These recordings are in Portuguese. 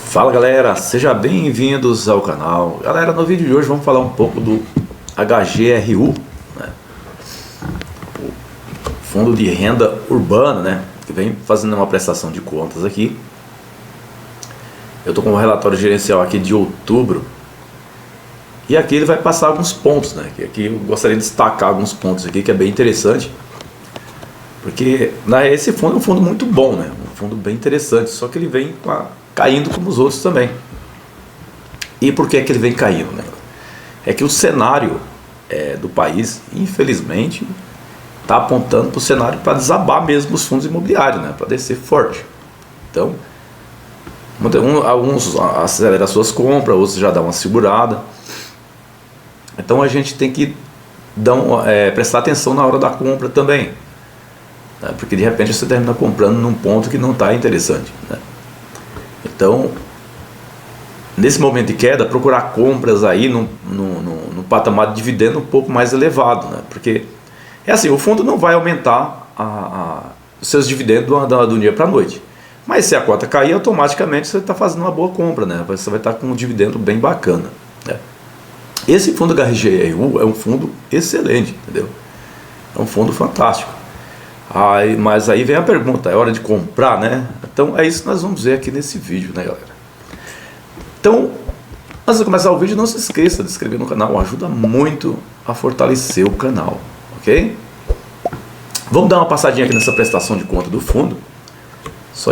Fala galera, sejam bem-vindos ao canal. Galera, no vídeo de hoje vamos falar um pouco do HGRU, né? O Fundo de Renda Urbana, né? Que vem fazendo uma prestação de contas aqui. Eu estou com um relatório gerencial aqui de outubro. E aqui ele vai passar alguns pontos, né? Que aqui eu gostaria de destacar alguns pontos aqui que é bem interessante. Porque esse fundo é um fundo muito bom, né? Um fundo bem interessante, só que ele vem caindo como os outros também. E por que é que ele vem caindo, né? É que o cenário do país, infelizmente, está apontando para o cenário para desabar mesmo os fundos imobiliários, né? Para descer forte. Então, alguns aceleram as suas compras, outros já dão uma segurada. Então a gente tem que prestar atenção na hora da compra também, né? Porque de repente você termina comprando num ponto que não está interessante, né? Então, nesse momento de queda, procurar compras aí no patamar de dividendo um pouco mais elevado, né? Porque é assim, o fundo não vai aumentar os seus dividendos do dia para a noite. Mas se a cota cair, automaticamente você está fazendo uma boa compra, né? Você vai estar com um dividendo bem bacana, né? Esse fundo HGRU é um fundo excelente, entendeu? É um fundo fantástico. Mas aí vem a pergunta, é hora de comprar, né? Então é isso que nós vamos ver aqui nesse vídeo, né, galera? Então, antes de começar o vídeo, não se esqueça de se inscrever no canal, ajuda muito a fortalecer o canal, ok? Vamos dar uma passadinha aqui nessa prestação de conta do fundo.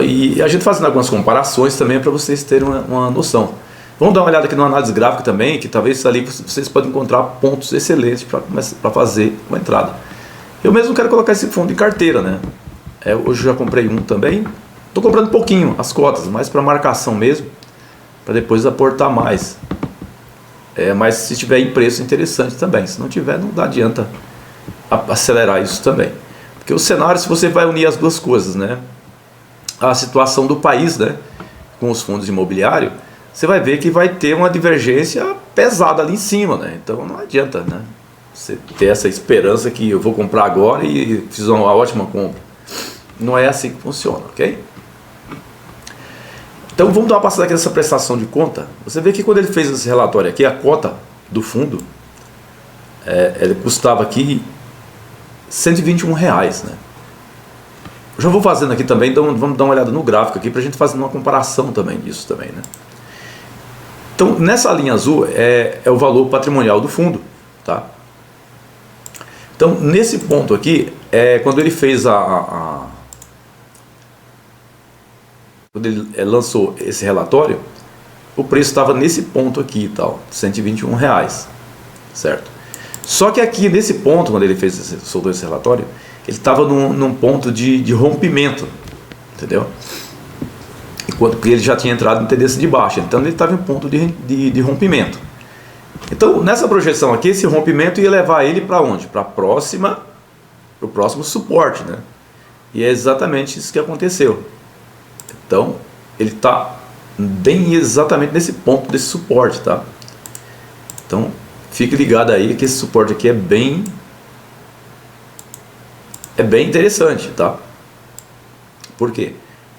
E a gente fazendo algumas comparações também para vocês terem uma noção. Vamos dar uma olhada aqui no análise gráfica também, que talvez ali vocês podem encontrar pontos excelentes para fazer uma entrada. Eu mesmo quero colocar esse fundo em carteira, né? Hoje eu já comprei um também. Estou comprando pouquinho as cotas, mais para marcação mesmo, para depois aportar mais. Mas se tiver em preço interessante também. Se não tiver, não adianta acelerar isso também. Porque o cenário, se você vai unir as duas coisas, né? A situação do país, né? Com os fundos imobiliários, você vai ver que vai ter uma divergência pesada ali em cima, né? Então não adianta, né? Você ter essa esperança que eu vou comprar agora e fiz uma ótima compra. Não é assim que funciona, ok? Então vamos dar uma passada aqui nessa prestação de conta. Você vê que quando ele fez esse relatório aqui, a cota do fundo, ele custava aqui R$121, né? Eu já vou fazendo aqui também, então vamos dar uma olhada no gráfico aqui para a gente fazer uma comparação também disso também, né? Então nessa linha azul é o valor patrimonial do fundo, tá? Então nesse ponto aqui, quando ele fez quando ele lançou esse relatório, o preço estava nesse ponto aqui e tal, R$121, certo? Só que aqui nesse ponto, quando ele soltou esse relatório, ele estava num ponto de rompimento, entendeu? Enquanto que ele já tinha entrado em tendência de baixa, então ele estava em ponto de rompimento. Então nessa projeção aqui, esse rompimento ia levar ele para onde? Para o próximo suporte, né? E é exatamente isso que aconteceu. Então ele está bem exatamente nesse ponto desse suporte, tá? Então fique ligado aí que esse suporte aqui é bem interessante, tá? Por quê?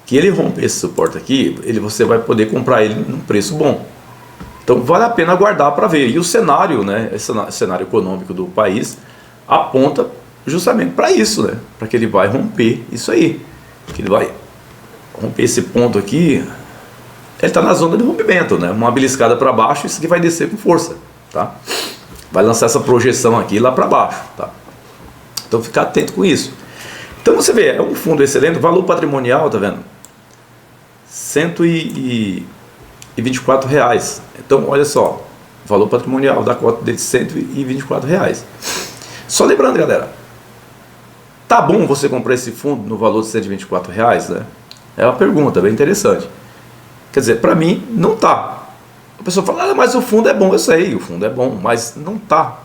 Que ele romper esse suporte aqui, você vai poder comprar ele num preço bom. Então vale a pena aguardar para ver. E o cenário, né, esse cenário econômico do país aponta justamente para isso, né? Para que ele vai romper isso aí. Que ele vai romper esse ponto aqui. Ele está na zona de rompimento, né? Uma beliscada para baixo, isso aqui vai descer com força, tá? Vai lançar essa projeção aqui lá para baixo, tá? Então fica atento com isso. Então você vê, é um fundo excelente, o valor patrimonial, tá vendo? R$124. Então olha só, o valor patrimonial da cota dele R$124. Só lembrando, galera, tá bom você comprar esse fundo no valor de R$124, né? É uma pergunta bem interessante. Quer dizer, para mim não tá. A pessoa fala, mas o fundo é bom. Eu sei, o fundo é bom, mas não tá.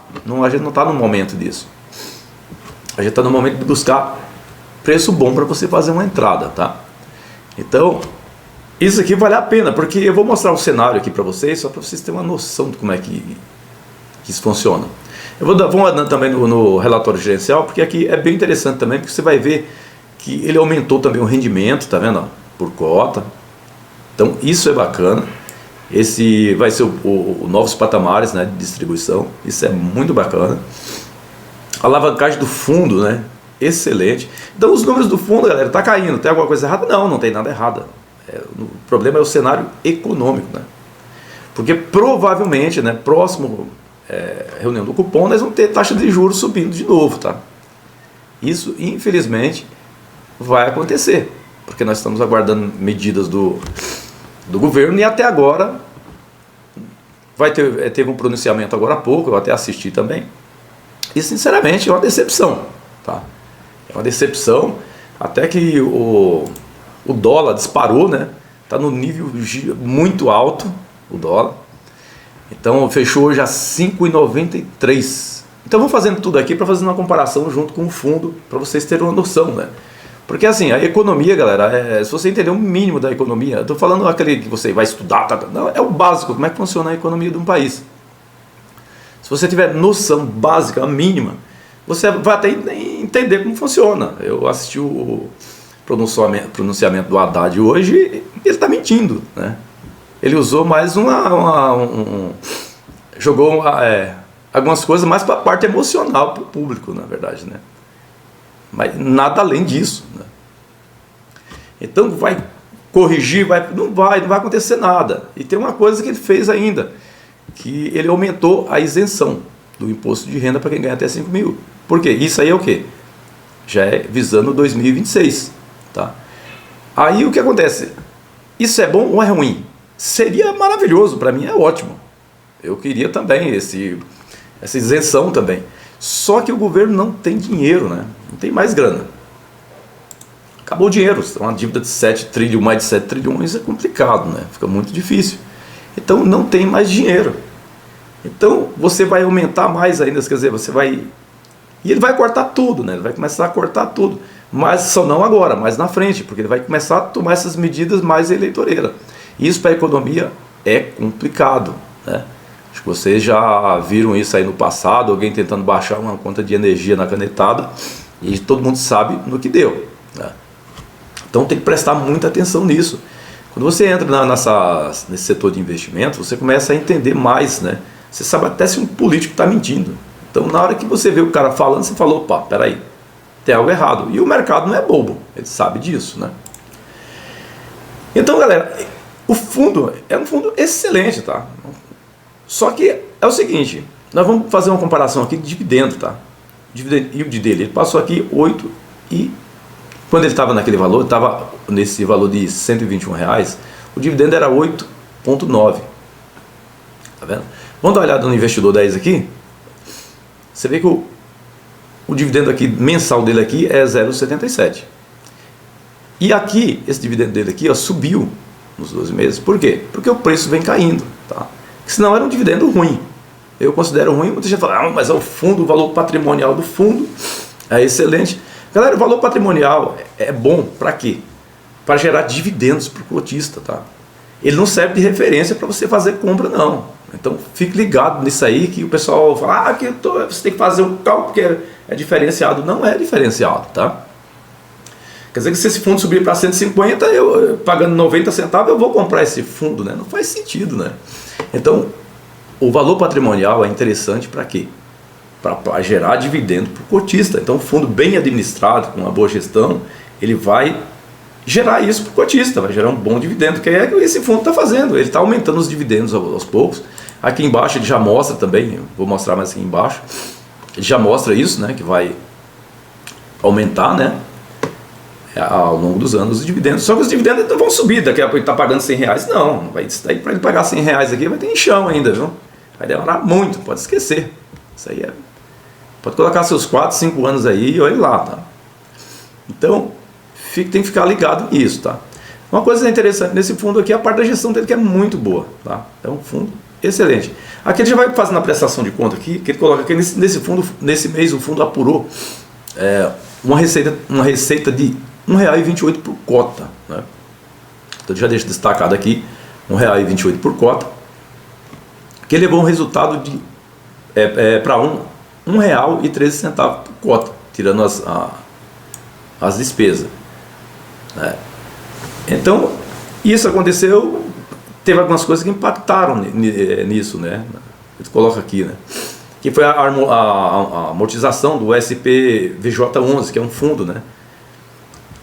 A gente não tá no momento disso. A gente está no momento de buscar preço bom para você fazer uma entrada, tá? Então, isso aqui vale a pena, porque eu vou mostrar o cenário aqui para vocês, só para vocês terem uma noção de como é que isso funciona. Vou andando também no relatório gerencial, porque aqui é bem interessante também, porque você vai ver que ele aumentou também o rendimento, tá vendo? Por cota. Então isso é bacana. Esse vai ser o novos patamares, né, de distribuição. Isso é muito bacana. A alavancagem do fundo, né, excelente. Então os números do fundo, galera, tá caindo. Tem alguma coisa errada? Não, não tem nada errado. O problema é o cenário econômico, né? Porque provavelmente, né, próximo reunião do cupom, nós vamos ter taxa de juros subindo de novo, tá? Isso, infelizmente, vai acontecer, porque nós estamos aguardando medidas do governo e até agora teve um pronunciamento agora há pouco, eu até assisti também, e sinceramente é uma decepção, tá? É uma decepção, até que o dólar disparou, né? Está no nível muito alto o dólar. Então fechou hoje a 5,93. Então vamos fazendo tudo aqui para fazer uma comparação junto com o fundo, para vocês terem uma noção, né? Porque assim, a economia, galera, se você entender o mínimo da economia, eu estou falando aquele que você vai estudar, não, é o básico, como é que funciona a economia de um país. Se você tiver noção básica, a mínima, você vai até entender como funciona. Eu assisti o pronunciamento do Haddad hoje, ele está mentindo, né? Ele usou mais jogou algumas coisas mais para a parte emocional para o público, na verdade, né? Mas nada além disso, né? Então vai corrigir, não vai acontecer nada. E tem uma coisa que ele fez ainda, que ele aumentou a isenção do imposto de renda para quem ganha até 5 mil. Por quê? Isso aí é o quê? Já é visando 2026, tá? Aí o que acontece? Isso é bom ou é ruim? Seria maravilhoso, para mim é ótimo. Eu queria também essa isenção também. Só que o governo não tem dinheiro, né? Não tem mais grana. Acabou o dinheiro. Uma dívida de 7 trilhões, mais de 7 trilhões é complicado, né? Fica muito difícil. Então não tem mais dinheiro. Então você vai aumentar mais ainda, quer dizer, você vai... E ele vai cortar tudo, né? Ele vai começar a cortar tudo. Mas só não agora, mas na frente, porque ele vai começar a tomar essas medidas mais eleitoreiras. Isso para a economia é complicado, né? Acho que vocês já viram isso aí no passado, alguém tentando baixar uma conta de energia na canetada, e todo mundo sabe no que deu, né? Então tem que prestar muita atenção nisso. Quando você entra nesse setor de investimento, você começa a entender mais, né? Você sabe até se um político está mentindo. Então na hora que você vê o cara falando, você fala, opa, peraí, tem algo errado. E o mercado não é bobo, ele sabe disso, né? Então, galera, o fundo é um fundo excelente, tá? Só que é o seguinte, nós vamos fazer uma comparação aqui de dividendo, tá? Dividend yield dele, ele passou aqui 8 e quando ele estava naquele valor, estava nesse valor de R$121, o dividendo era 8,9. Tá vendo? Vamos dar uma olhada no investidor 10 aqui. Você vê que o dividendo aqui mensal dele aqui é 0,77. E aqui, esse dividendo dele aqui, ó, subiu nos 12 meses. Por quê? Porque o preço vem caindo, tá? Senão era um dividendo ruim. Eu considero ruim. Muita gente fala, mas é o fundo, o valor patrimonial do fundo é excelente. Galera, o valor patrimonial é bom para quê? Para gerar dividendos para o cotista, tá? Ele não serve de referência para você fazer compra, não. Então fique ligado nisso aí, que o pessoal fala, você tem que fazer um cálculo porque é diferenciado. Não é diferenciado, tá? Quer dizer que se esse fundo subir para 150, eu pagando 90 centavos, eu vou comprar esse fundo, né? Não faz sentido, né? Então, o valor patrimonial é interessante para quê? Para gerar dividendo para o cotista. Então, um fundo bem administrado, com uma boa gestão, ele vai gerar isso para o cotista, vai gerar um bom dividendo, que é o que esse fundo está fazendo. Ele está aumentando os dividendos aos poucos. Aqui embaixo ele já mostra também, vou mostrar mais aqui embaixo, ele já mostra isso, né? Que vai aumentar, né? Ao longo dos anos os dividendos. Só que os dividendos não vão subir, daqui a pouco ele está pagando R$100. Não, para ele pagar R$100 aqui vai ter enxão ainda, viu? Vai demorar muito, pode esquecer. Isso aí pode colocar seus 4, 5 anos aí e olha lá, tá? Então, tem que ficar ligado nisso, tá? Uma coisa interessante nesse fundo aqui é a parte da gestão dele, que é muito boa, tá? É um fundo excelente. Aqui ele já vai fazendo a prestação de conta aqui, que ele coloca aqui nesse fundo, nesse mês o fundo apurou uma receita de R$1,28 por cota, né? Então já deixo destacado aqui, R$1,28 por cota, que levou um resultado de para R$1,13 por cota, tirando as despesas, né? Então Isso aconteceu, teve algumas coisas que impactaram nisso, né? Ele coloca aqui, né? Que foi a amortização do SPVJ11, que é um fundo, né?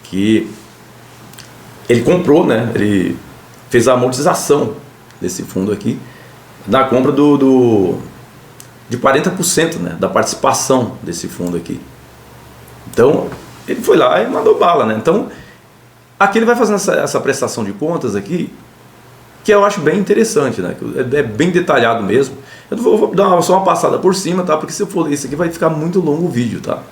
Que ele comprou, né? Ele fez a amortização desse fundo aqui, da compra de 40%, né? Da participação desse fundo aqui. Então, ele foi lá e mandou bala, né? Então, aqui ele vai fazendo essa prestação de contas aqui, que eu acho bem interessante, né? É bem detalhado mesmo. Eu vou dar só uma passada por cima, tá? Porque se eu for ler isso aqui vai ficar muito longo o vídeo, tá?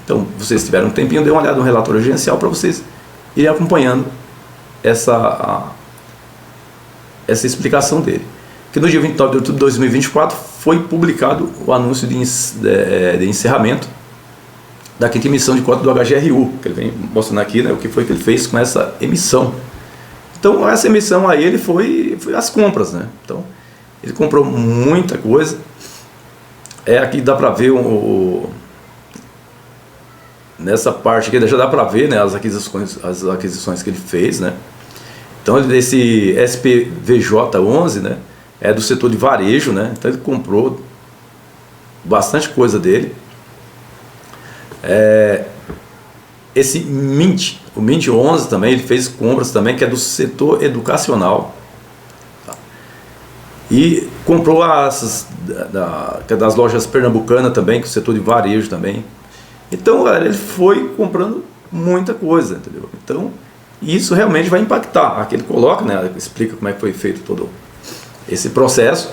Então, vocês tiverem um tempinho, dê uma olhada no relatório gerencial para vocês irem acompanhando essa explicação dele. Que no dia 29 de outubro de 2024 foi publicado o anúncio de encerramento da quinta emissão de cota do HGRU, que ele vem mostrando aqui, né, o que foi que ele fez com essa emissão. Então, essa emissão aí ele foi as compras, né? Então, ele comprou muita coisa. Aqui dá para ver nessa parte aqui já dá para ver, né, as aquisições que ele fez, né? Então, esse SPVJ11, né, é do setor de varejo, né? Então, ele comprou bastante coisa dele. Esse Mint, o Mint 11 também, ele fez compras também, que é do setor educacional, tá? E comprou das lojas pernambucanas também, que é o setor de varejo também. Então, galera, ele foi comprando muita coisa, entendeu? Então, isso realmente vai impactar. Aqui ele coloca, né, explica como é que foi feito todo esse processo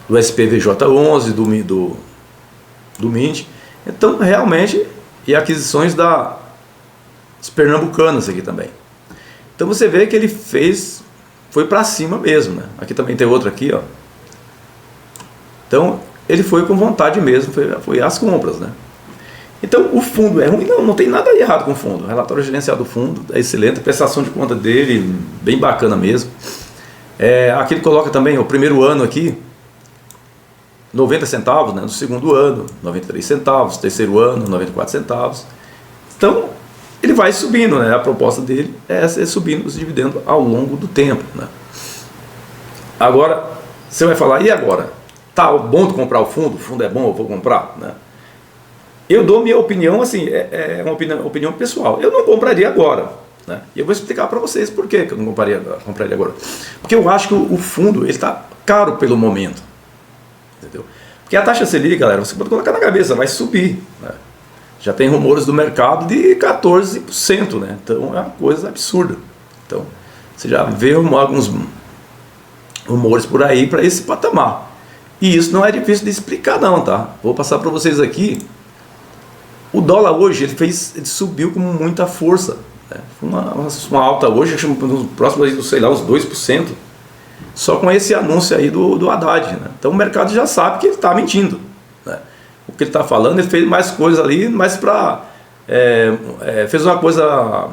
do SPVJ11, do Mint. Então, realmente, e aquisições das pernambucanas aqui também. Então, você vê que ele foi para cima mesmo, né? Aqui também tem outro aqui, ó. Então, ele foi com vontade mesmo, foi às compras, né? Então, o fundo é ruim? Não tem nada errado com o fundo. O relatório gerencial do fundo é excelente, a prestação de conta dele, bem bacana mesmo. Aqui ele coloca também o primeiro ano aqui, 90 centavos, né? No segundo ano, 93 centavos, terceiro ano, 94 centavos. Então, ele vai subindo, né? A proposta dele é subindo os dividendos ao longo do tempo, né? Agora, você vai falar, e agora? Tá bom de comprar o fundo? O fundo é bom, eu vou comprar, né? Eu dou minha opinião, assim, é uma opinião pessoal. Eu não compraria agora, né? E eu vou explicar para vocês por que eu não compraria agora. Porque eu acho que o fundo está caro pelo momento. Entendeu? Porque a taxa Selic, galera, você pode colocar na cabeça, vai subir, né? Já tem rumores do mercado de 14%, né? Então é uma coisa absurda. Então você já vê alguns rumores por aí para esse patamar. E isso não é difícil de explicar não, tá? Vou passar para vocês aqui. O dólar hoje ele subiu com muita força, né? Uma alta hoje, acho que no próximo, sei lá, uns 2%. Só com esse anúncio aí do Haddad, né? Então o mercado já sabe que ele está mentindo, né? O que ele está falando, ele fez mais coisas ali, mas fez uma coisa,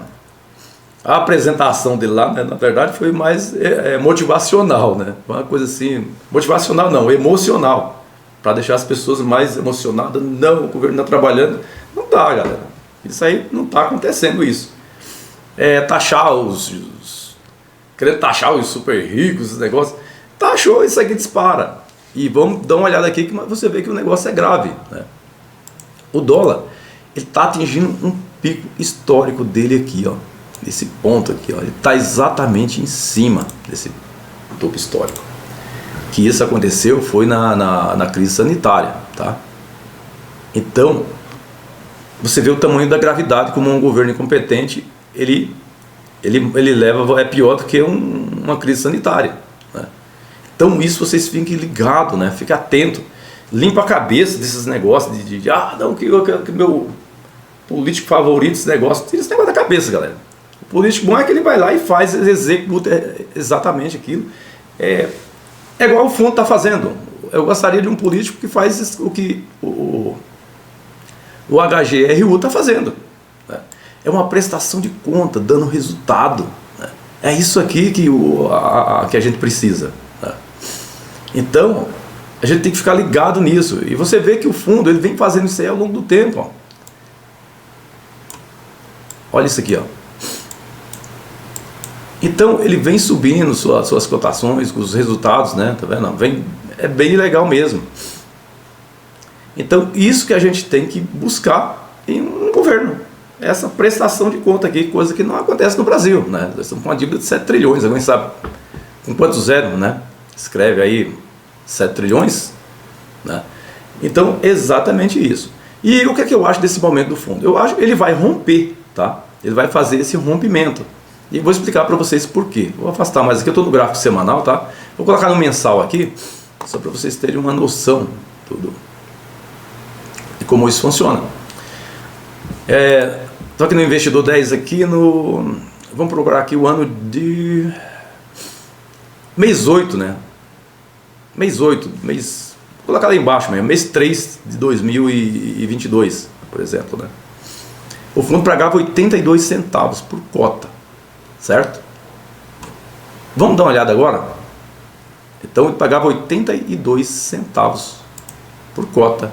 a apresentação dele lá, né, na verdade foi mais motivacional, né? Uma coisa assim, motivacional não, emocional, para deixar as pessoas mais emocionadas. Não, o governo está trabalhando. Não dá, galera, isso aí não está acontecendo isso. Taxar querendo taxar os super ricos, esse negócio, taxou, isso aqui dispara. E vamos dar uma olhada aqui que você vê que o negócio é grave, né? O dólar, ele está atingindo um pico histórico dele aqui, ó, nesse ponto aqui, ó, ele está exatamente em cima desse topo histórico. Que isso aconteceu foi na crise sanitária, tá? Então, você vê o tamanho da gravidade como um governo incompetente, ele leva, é pior do que uma crise sanitária, né? Então isso vocês fiquem ligados, né? Fiquem atentos, limpa a cabeça desses negócios que meu político favorito, esse negócio, tira esse negócio da cabeça, galera. O político bom é que ele vai lá e executa exatamente aquilo. É igual o fundo está fazendo. Eu gostaria de um político que faz o que o HGRU está fazendo, né? É uma prestação de conta, dando resultado, né? É isso aqui que a gente precisa, né? Então, a gente tem que ficar ligado nisso. E você vê que o fundo ele vem fazendo isso aí ao longo do tempo, ó. Olha isso aqui, ó. Então ele vem subindo suas cotações, os resultados, né? Tá vendo? É bem legal mesmo. Então isso que a gente tem que buscar em um governo. Essa prestação de conta aqui, coisa que não acontece no Brasil, né? Nós estamos com uma dívida de 7 trilhões, alguém sabe com quanto zero, né? Escreve aí 7 trilhões, né? Então, exatamente isso. E o que é que eu acho desse momento do fundo? Eu acho que ele vai romper, tá? Ele vai fazer esse rompimento. E vou explicar para vocês por quê. Vou afastar mais aqui, eu estou no gráfico semanal, tá? Vou colocar no mensal aqui, só para vocês terem uma noção de como isso funciona. Estou aqui no Investidor 10 aqui no... Vamos procurar aqui o ano de... mês 8, né? Mês 8, mês... Vou colocar lá embaixo mesmo, mês 3 de 2022, por exemplo, né? O fundo pagava 82 centavos por cota, certo? Vamos dar uma olhada agora? Então ele pagava 82 centavos por cota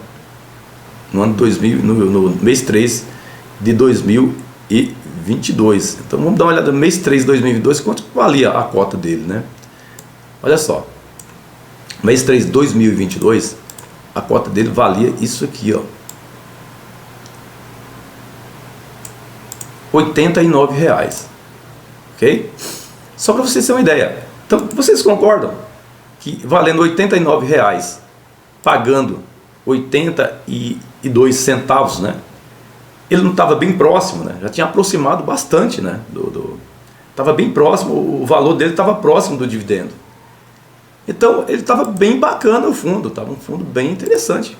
no ano 2000, no mês 3 de 2022. Então vamos dar uma olhada no mês 3 de 2022, quanto valia a cota dele, né? Olha só. Mês 3 de 2022, a cota dele valia isso aqui, ó. R$89, ok? Só para vocês terem uma ideia. Então, vocês concordam que valendo R$89, pagando 82 centavos, né? Ele não estava bem próximo, né? Já tinha aproximado bastante, né? Estava bem próximo, o valor dele estava próximo do dividendo. Então ele estava bem bacana o fundo, estava um fundo bem interessante,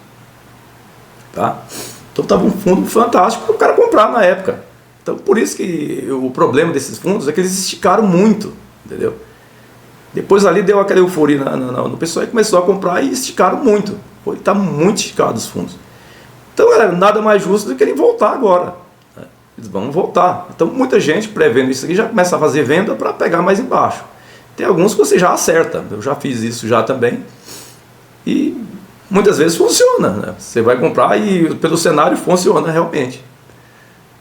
tá? Então estava um fundo fantástico para o cara comprar na época. Então por isso que o problema desses fundos é que eles esticaram muito, entendeu? Depois ali deu aquela euforia no pessoal e começou a comprar e esticaram muito. Está muito esticado os fundos. Então galera, nada mais justo do que ele voltar agora, né? Eles vão voltar. Então muita gente prevendo isso aqui já começa a fazer venda para pegar mais embaixo. Tem alguns que você já acerta, eu já fiz isso já também, e muitas vezes funciona, né? Você vai comprar e pelo cenário funciona realmente.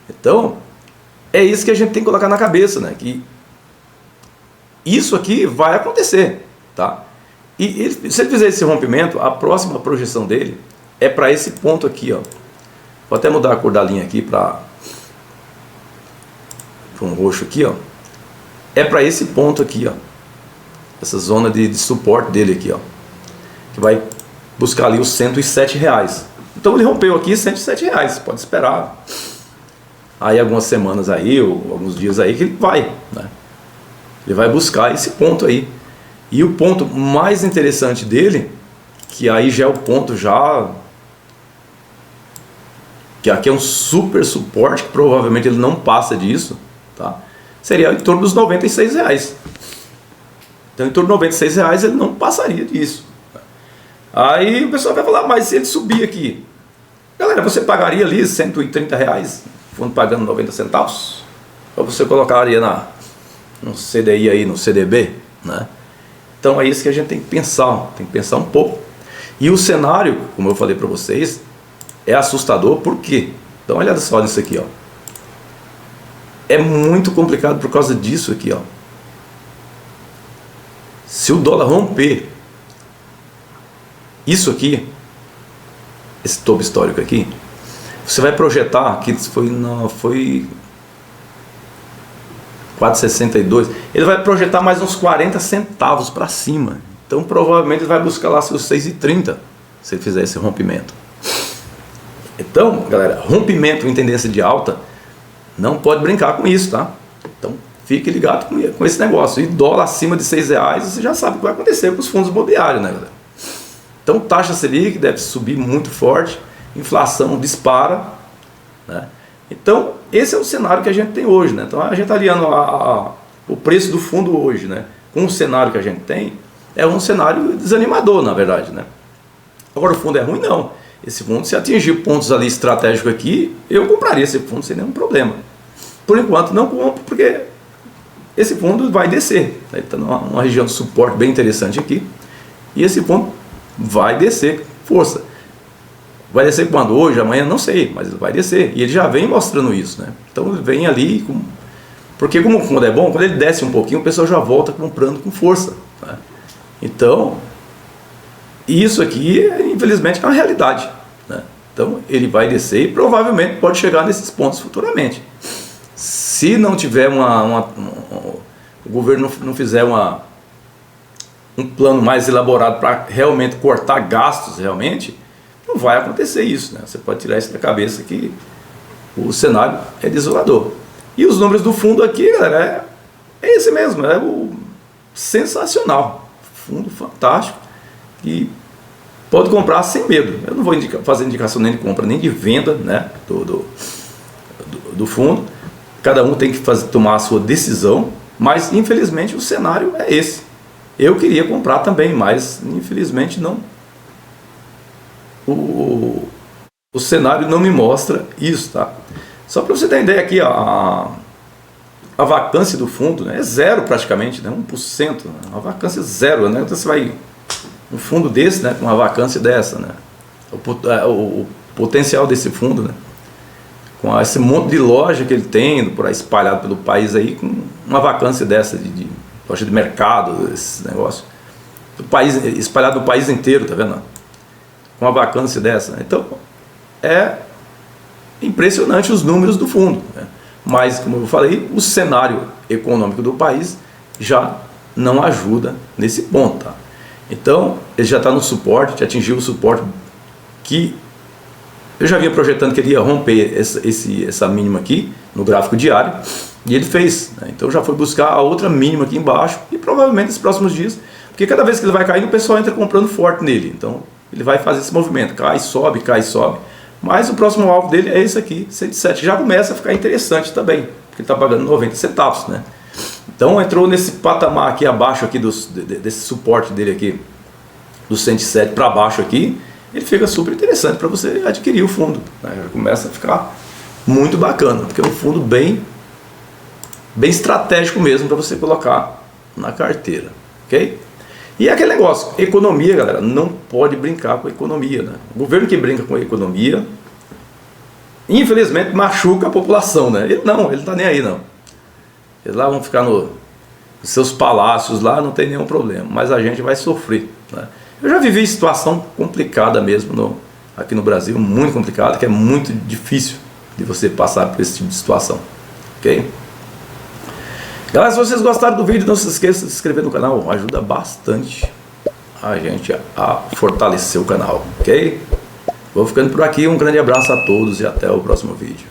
Então, é isso que a gente tem que colocar na cabeça, né? Que isso aqui vai acontecer, tá? E se ele fizer esse rompimento, a próxima projeção dele é para esse ponto aqui, ó. Vou até mudar a cor da linha aqui para um roxo aqui, ó. É para esse ponto aqui, ó. Essa zona de suporte dele aqui, ó, que vai buscar ali os R$107. Então ele rompeu aqui R$107, pode esperar aí algumas semanas aí, ou alguns dias aí que ele vai, né? Ele vai buscar esse ponto aí. E o ponto mais interessante dele, que aí já é o ponto que aqui é um super suporte, que provavelmente ele não passa disso, tá? Seria em torno dos R$96. Então, em torno de R$96 ele não passaria disso. Aí o pessoal vai falar, mas se ele subir aqui, galera, você pagaria ali R$130, fundo pagando 90 centavos? Ou você colocaria no CDI aí, no CDB, né? Então é isso que a gente tem que pensar um pouco. E o cenário, como eu falei para vocês, é assustador, por quê? Dá uma olhada só nisso aqui, ó. É muito complicado por causa disso aqui, ó. Se o dólar romper isso aqui, esse topo histórico aqui, você vai projetar que foi 4,62, ele vai projetar mais uns 40 centavos para cima. Então provavelmente ele vai buscar lá seus 6,30 se ele fizer esse rompimento. Então, galera, rompimento em tendência de alta, não pode brincar com isso, tá? Então fique ligado com esse negócio. E dólar acima de R$6, você já sabe o que vai acontecer com os fundos imobiliários, né, galera? Então taxa Selic deve subir muito forte, inflação dispara, né? Então esse é o cenário que a gente tem hoje, né? Então a gente está aliando o preço do fundo hoje, né, com o cenário que a gente tem, é um cenário desanimador, na verdade, né? Agora o fundo é ruim? Não. Esse fundo, se atingir pontos ali estratégicos aqui, eu compraria esse fundo sem nenhum problema. Por enquanto não compro, porque esse fundo vai descer. Ele está numa região de suporte bem interessante aqui. E esse fundo vai descer, força. Vai descer quando? Hoje, amanhã, não sei, mas vai descer. E ele já vem mostrando isso, né? Então ele vem ali Porque como o fundo é bom, quando ele desce um pouquinho, o pessoal já volta comprando com força, né? Então, isso aqui, infelizmente, é uma realidade, né? Então, ele vai descer e provavelmente pode chegar nesses pontos futuramente. Se não tiver o governo não fizer um plano mais elaborado para realmente cortar gastos, realmente, não vai acontecer isso, né? Você pode tirar isso da cabeça que o cenário é desolador. E os números do fundo aqui, galera, é esse mesmo, é o sensacional, fundo fantástico, e pode comprar sem medo. Eu não vou fazer indicação nem de compra nem de venda, né, do fundo. Cada um tem que tomar a sua decisão, mas infelizmente o cenário é esse. Eu queria comprar também, mas infelizmente não. O cenário não me mostra isso, tá? Só para você ter ideia aqui, a vacância do fundo, né, é zero praticamente, né, 1%, né, uma vacância zero, né? Então você vai um fundo desse, né, com uma vacância dessa, né, o potencial desse fundo, né, com esse monte de loja que ele tem por aí espalhado pelo país aí, com uma vacância dessa de loja de mercado, esse negócio, espalhado no país inteiro, tá vendo? Com uma vacância dessa. Então, é impressionante os números do fundo, né? Mas, como eu falei, o cenário econômico do país já não ajuda nesse ponto, tá? Então, ele já está no suporte, já atingiu o suporte que eu já vinha projetando que ele ia romper essa mínima aqui no gráfico diário, e ele fez, né? Então já foi buscar a outra mínima aqui embaixo, e provavelmente nos próximos dias, porque cada vez que ele vai caindo, o pessoal entra comprando forte nele, então ele vai fazer esse movimento, cai, sobe, mas o próximo alvo dele é esse aqui, 107, já começa a ficar interessante também, porque ele está pagando 90 centavos, né? Então entrou nesse patamar aqui abaixo aqui desse suporte dele aqui, do 107 para baixo aqui, ele fica super interessante para você adquirir o fundo, né? Começa a ficar muito bacana, porque é um fundo bem estratégico mesmo para você colocar na carteira, ok? E é aquele negócio, economia, galera, não pode brincar com a economia, né? O governo que brinca com a economia, infelizmente, machuca a população, né? Ele não está nem aí, não. Eles lá vão ficar nos seus palácios lá, não tem nenhum problema, mas a gente vai sofrer, né? Eu já vivi situação complicada mesmo aqui no Brasil, muito complicada, que é muito difícil de você passar por esse tipo de situação, ok? Galera, se vocês gostaram do vídeo, não se esqueça de se inscrever no canal, ajuda bastante a gente a fortalecer o canal, ok? Vou ficando por aqui, um grande abraço a todos e até o próximo vídeo.